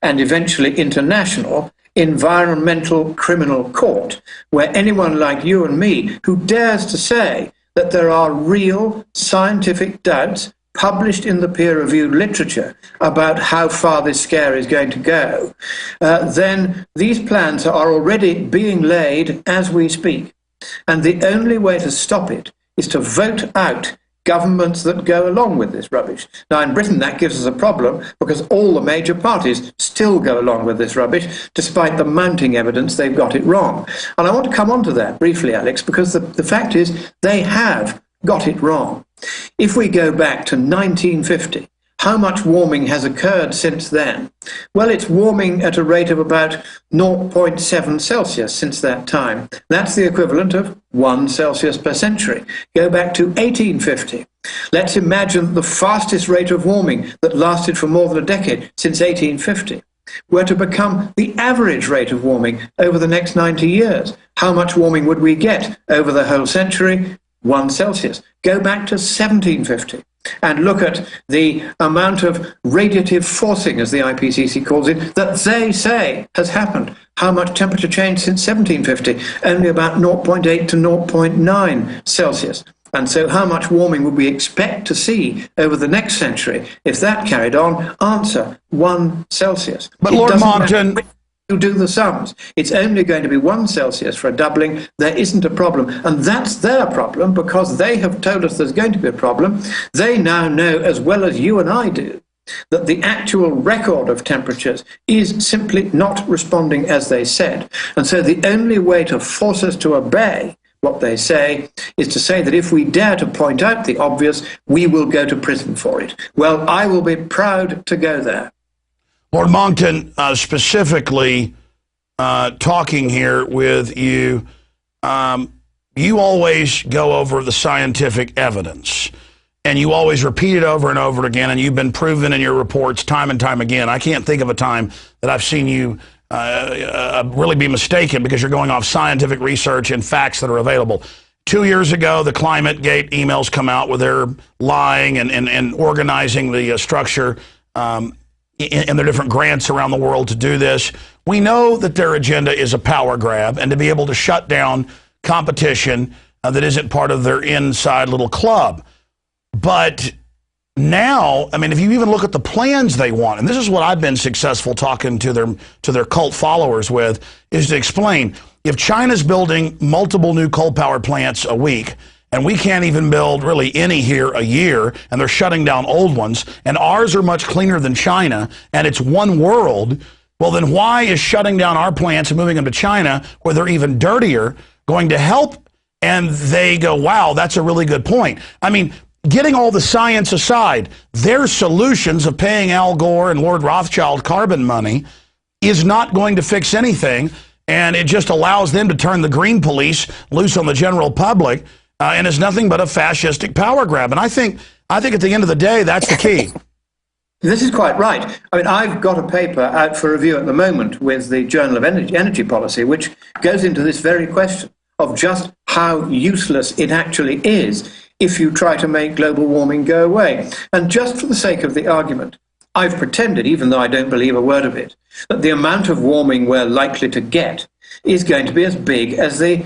and eventually international environmental criminal court, where anyone like you and me who dares to say that there are real scientific doubts published in the peer-reviewed literature about how far this scare is going to go, then these plans are already being laid as we speak. And the only way to stop it is to vote out governments that go along with this rubbish. Now, in Britain, that gives us a problem because all the major parties still go along with this rubbish, despite the mounting evidence they've got it wrong. And I want to come on to that briefly, Alex, because the fact is they have got it wrong. If we go back to 1950, how much warming has occurred since then? Well, it's warming at a rate of about 0.7 Celsius since that time. That's the equivalent of 1 Celsius per century. Go back to 1850. Let's imagine the fastest rate of warming that lasted for more than a decade since 1850 were to become the average rate of warming over the next 90 years. How much warming would we get over the whole century? 1 Celsius. Go back to 1750. And look at the amount of radiative forcing, as the IPCC calls it, that they say has happened. How much temperature change since 1750? Only about 0.8 to 0.9 Celsius. And so how much warming would we expect to see over the next century if that carried on? Answer, 1 Celsius. But Lord Monckton, you do the sums. It's only going to be 1 Celsius for a doubling. There isn't a problem. And that's their problem because they have told us there's going to be a problem. They now know as well as you and I do that the actual record of temperatures is simply not responding as they said. And so the only way to force us to obey what they say is to say that if we dare to point out the obvious, we will go to prison for it. Well, I will be proud to go there. Lord Monckton, specifically talking here with you, you always go over the scientific evidence, and you always repeat it over and over again, and you've been proven in your reports time and time again. I can't think of a time that I've seen you really be mistaken because you're going off scientific research and facts that are available. 2 years ago, the ClimateGate emails come out where they're lying and organizing the structure in their different grants around the world to do this. We know that their agenda is a power grab and to be able to shut down competition that isn't part of their inside little club. But now, I mean, if you even look at the plans they want, and this is what I've been successful talking to their cult followers with, is to explain, if China's building multiple new coal power plants a week, and we can't even build really any here a year, and they're shutting down old ones, and ours are much cleaner than China, and it's one world, well, then why is shutting down our plants and moving them to China, where they're even dirtier, going to help? And they go, wow, that's a really good point. I mean, getting all the science aside, their solutions of paying Al Gore and Lord Rothschild carbon money is not going to fix anything, and it just allows them to turn the green police loose on the general public, and it's nothing but a fascistic power grab. And I think at the end of the day, that's the key. This is quite right. I mean, I've got a paper out for review at the moment with the Journal of Energy Policy, which goes into this very question of just how useless it actually is if you try to make global warming go away. And just for the sake of the argument, I've pretended, even though I don't believe a word of it, that the amount of warming we're likely to get is going to be as big as the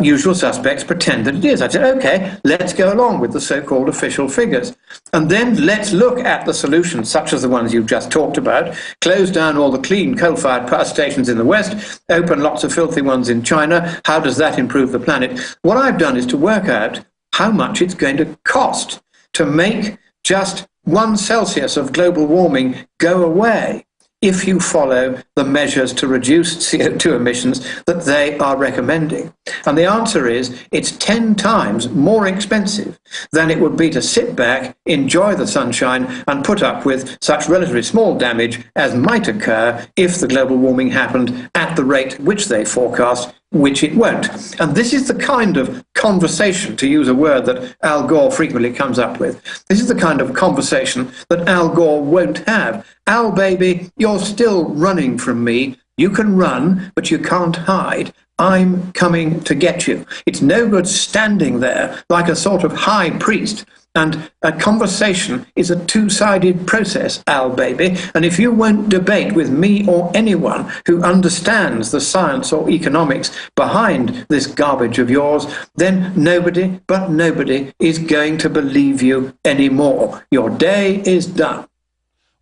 usual suspects pretend that it is. I said, okay, let's go along with the so-called official figures. And then let's look at the solutions, such as the ones you've just talked about, close down all the clean coal-fired power stations in the West, open lots of filthy ones in China. How does that improve the planet? What I've done is to work out how much it's going to cost to make just 1 Celsius of global warming go away if you follow the measures to reduce CO2 emissions that they are recommending. And the answer is it's 10 times more expensive than it would be to sit back, enjoy the sunshine, and put up with such relatively small damage as might occur if the global warming happened at the rate which they forecast, which it won't. And this is the kind of conversation, to use a word that Al Gore frequently comes up with. This is the kind of conversation that Al Gore won't have. Al, baby, you're still running from me. You can run, but you can't hide. I'm coming to get you. It's no good standing there like a sort of high priest And a conversation is a two-sided process, Al baby. And if you won't debate with me or anyone who understands the science or economics behind this garbage of yours, then nobody but nobody is going to believe you anymore. Your day is done.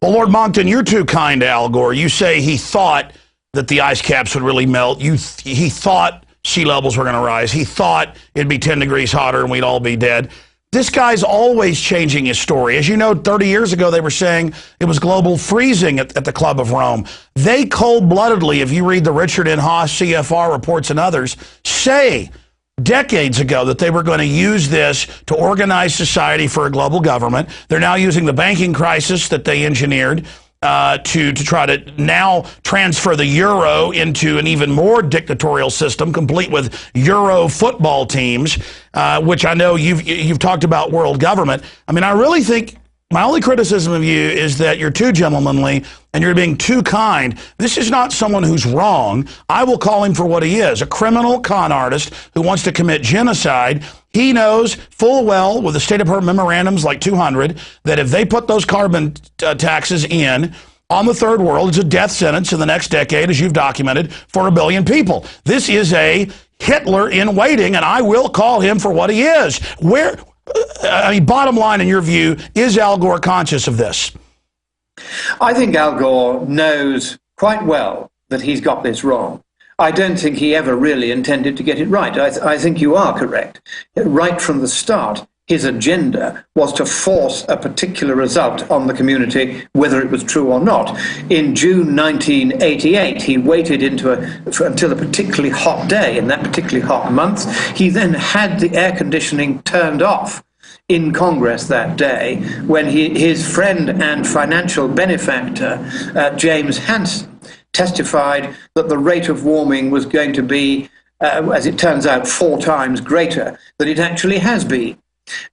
Well, Lord Monckton, you're too kind to Al Gore. You say he thought that the ice caps would really melt. He thought sea levels were going to rise. He thought it'd be 10 degrees hotter and we'd all be dead. This guy's always changing his story. As you know, 30 years ago, they were saying it was global freezing at the Club of Rome. They cold-bloodedly, if you read the Richard N. Haas CFR reports and others, say decades ago that they were going to use this to organize society for a global government. They're now using the banking crisis that they engineered to try to now transfer the euro into an even more dictatorial system, complete with euro football teams, which I know you've talked about world government. I mean, I really think my only criticism of you is that you're too gentlemanly and you're being too kind. This is not someone who's wrong. I will call him for what he is, a criminal con artist who wants to commit genocide. He knows full well with the State Department memorandums like 200 that if they put those carbon taxes in on the third world, it's a death sentence in the next decade, as you've documented, for 1 billion people. This is a Hitler in waiting, and I will call him for what he is. Bottom line, in your view, is Al Gore conscious of this? I think Al Gore knows quite well that he's got this wrong. I don't think he ever really intended to get it right. I think you are correct. Right from the start, his agenda was to force a particular result on the community, whether it was true or not. In June 1988, he waited until a particularly hot day. In that particularly hot month, he then had the air conditioning turned off in Congress that day when his friend and financial benefactor, James Hansen, testified that the rate of warming was going to be, as it turns out, 4 times greater than it actually has been.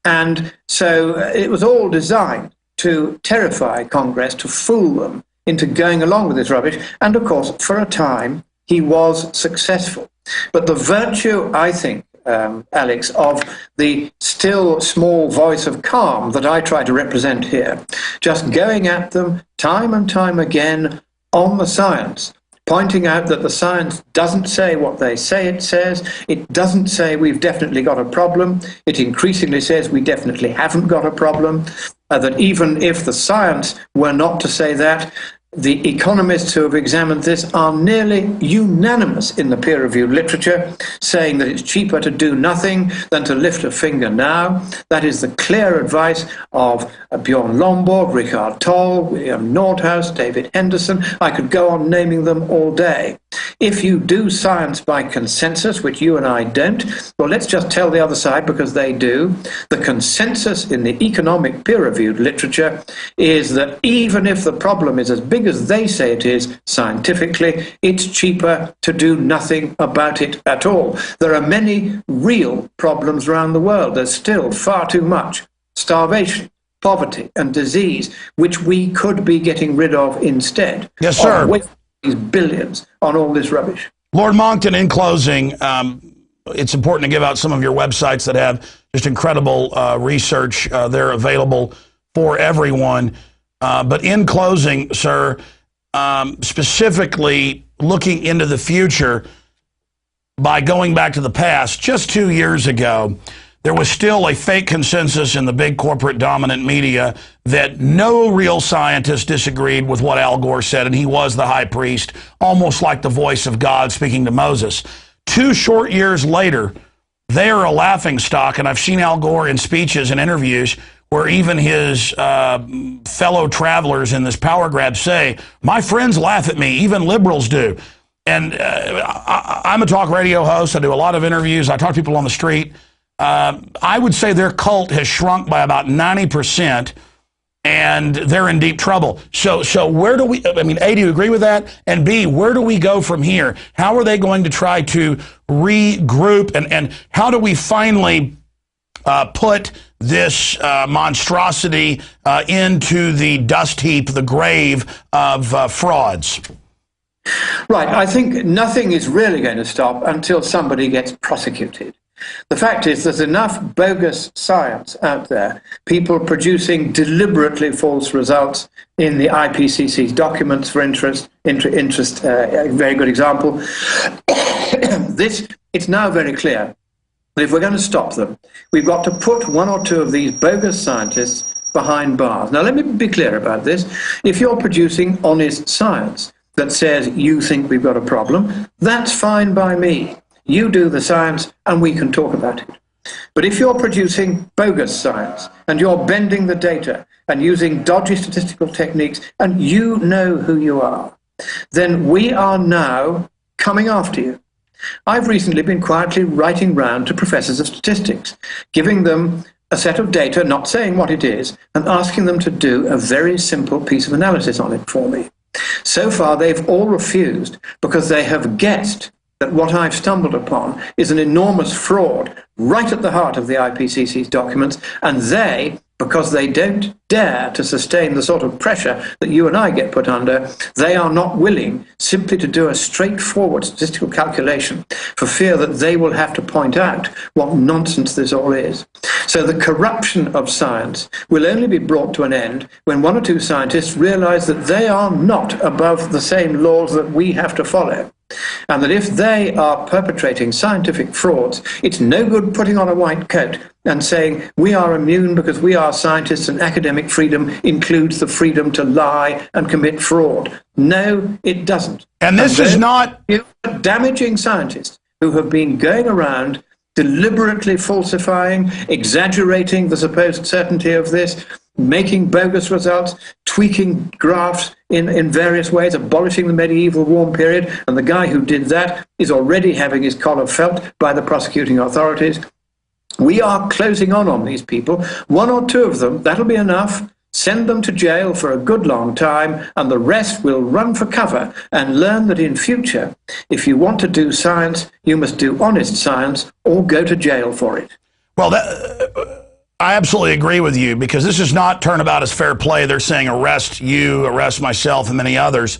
And so it was all designed to terrify Congress, to fool them into going along with this rubbish. And of course, for a time, he was successful. But the virtue, I think, Alex, of the still small voice of calm that I try to represent here, just going at them time and time again on the science, pointing out that the science doesn't say what they say it says. It doesn't say we've definitely got a problem. It increasingly says we definitely haven't got a problem. That even if the science were not to say that, the economists who have examined this are nearly unanimous in the peer-reviewed literature, saying that it's cheaper to do nothing than to lift a finger now. That is the clear advice of Bjorn Lomborg, Richard Toll, William Nordhaus, David Henderson. I could go on naming them all day. If you do science by consensus, which you and I don't, well, let's just tell the other side, because they do. The consensus in the economic peer-reviewed literature is that even if the problem is as big as they say it is scientifically, it's cheaper to do nothing about it at all. There are many real problems around the world. There's still far too much starvation, poverty, and disease, which we could be getting rid of instead. Yes, sir. These billions on all this rubbish. Lord Monckton, in closing, it's important to give out some of your websites that have just incredible research. They're available for everyone. But in closing, sir, specifically looking into the future by going back to the past, just 2 years ago, there was still a fake consensus in the big corporate dominant media that no real scientist disagreed with what Al Gore said, and he was the high priest, almost like the voice of God speaking to Moses. 2 short years later, they are a laughingstock, and I've seen Al Gore in speeches and interviews where even his fellow travelers in this power grab say, my friends laugh at me, even liberals do. And I'm a talk radio host. I do a lot of interviews. I talk to people on the street. I would say their cult has shrunk by about 90%, and they're in deep trouble. So where do we, I mean, A, do you agree with that? And B, where do we go from here? How are they going to try to regroup, and how do we finally put this monstrosity into the dust heap, the grave of frauds? Right. I think nothing is really going to stop until somebody gets prosecuted. The fact is there's enough bogus science out there, people producing deliberately false results in the IPCC's documents, for interest, a very good example. It's now very clear that if we're going to stop them, we've got to put one or two of these bogus scientists behind bars. Now, let me be clear about this. If you're producing honest science that says you think we've got a problem, that's fine by me. You do the science and we can talk about it. But if you're producing bogus science and you're bending the data and using dodgy statistical techniques and you know who you are, then we are now coming after you. I've recently been quietly writing round to professors of statistics, giving them a set of data, not saying what it is, and asking them to do a very simple piece of analysis on it for me. So far, they've all refused because they have guessed that what I've stumbled upon is an enormous fraud right at the heart of the IPCC's documents, and they, because they don't dare to sustain the sort of pressure that you and I get put under, they are not willing simply to do a straightforward statistical calculation for fear that they will have to point out what nonsense this all is. So the corruption of science will only be brought to an end when one or two scientists realize that they are not above the same laws that we have to follow. And that if they are perpetrating scientific frauds, it's no good putting on a white coat and saying we are immune because we are scientists and academic freedom includes the freedom to lie and commit fraud. No, it doesn't. And this is not damaging scientists who have been going around deliberately falsifying, exaggerating the supposed certainty of this, making bogus results, tweaking graphs in various ways, abolishing the medieval warm period, and the guy who did that is already having his collar felt by the prosecuting authorities. We are closing on these people. One or two of them, that'll be enough. Send them to jail for a good long time, and the rest will run for cover and learn that in future, if you want to do science, you must do honest science or go to jail for it. Well, I absolutely agree with you, because this is not turnabout as fair play. They're saying arrest you, arrest myself, and many others.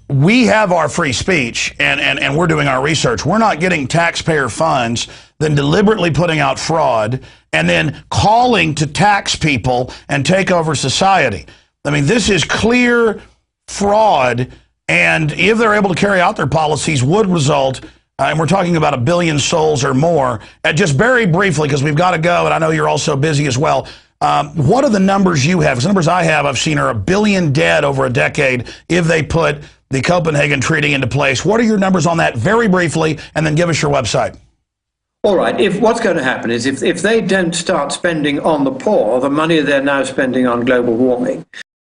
We have our free speech, and we're doing our research. We're not getting taxpayer funds, then deliberately putting out fraud, and then calling to tax people and take over society. I mean, this is clear fraud, and if they're able to carry out their policies, would result and we're talking about 1 billion souls or more. Just very briefly, because we've got to go, and I know you're also busy as well. What are the numbers you have? Because the numbers I have, I've seen are 1 billion dead over a decade if they put the Copenhagen Treaty into place. What are your numbers on that, very briefly, and then give us your website. All right, if what's going to happen is if they don't start spending on the poor the money they're now spending on global warming,